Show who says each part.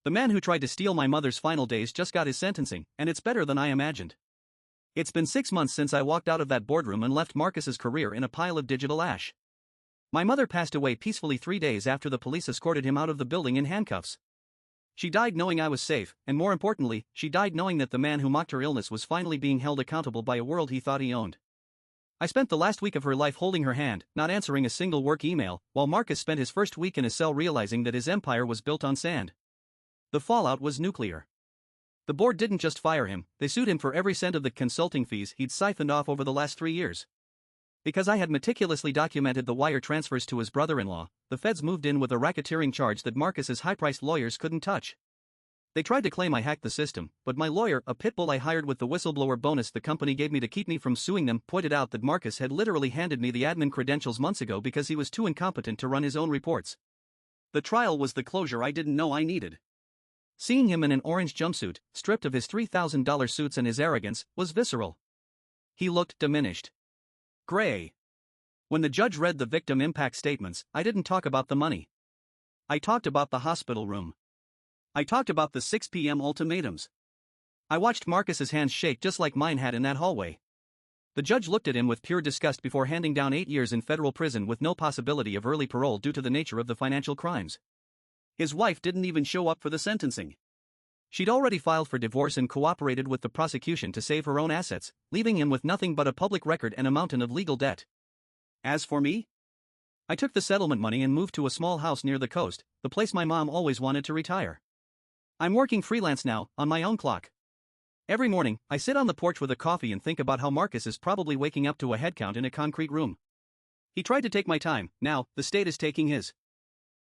Speaker 1: The man who tried to steal my mother's final days just got his sentencing, and it's better than I imagined. It's been 6 months since I walked out of that boardroom and left Marcus's career in a pile of digital ash. My mother passed away peacefully 3 days after the police escorted him out of the building in handcuffs. She died knowing I was safe, and more importantly, she died knowing that the man who mocked her illness was finally being held accountable by a world he thought he owned. I spent the last week of her life holding her hand, not answering a single work email, while Marcus spent his first week in a cell realizing that his empire was built on sand. The fallout was nuclear. The board didn't just fire him, they sued him for every cent of the consulting fees he'd siphoned off over the last 3 years. Because I had meticulously documented the wire transfers to his brother-in-law, the feds moved in with a racketeering charge that Marcus's high-priced lawyers couldn't touch. They tried to claim I hacked the system, but my lawyer, a pit bull I hired with the whistleblower bonus the company gave me to keep me from suing them, pointed out that Marcus had literally handed me the admin credentials months ago because he was too incompetent to run his own reports. The trial was the closure I didn't know I needed. Seeing him in an orange jumpsuit, stripped of his $3,000 suits and his arrogance, was visceral. He looked diminished. Gray. When the judge read the victim impact statements, I didn't talk about the money. I talked about the hospital room. I talked about the 6 p.m. ultimatums. I watched Marcus's hands shake just like mine had in that hallway. The judge looked at him with pure disgust before handing down 8 years in federal prison with no possibility of early parole due to the nature of the financial crimes. His wife didn't even show up for the sentencing. She'd already filed for divorce and cooperated with the prosecution to save her own assets, leaving him with nothing but a public record and a mountain of legal debt. As for me, I took the settlement money and moved to a small house near the coast, the place my mom always wanted to retire. I'm working freelance now, on my own clock. Every morning, I sit on the porch with a coffee and think about how Marcus is probably waking up to a headcount in a concrete room. He tried to take my time, now, the state is taking his.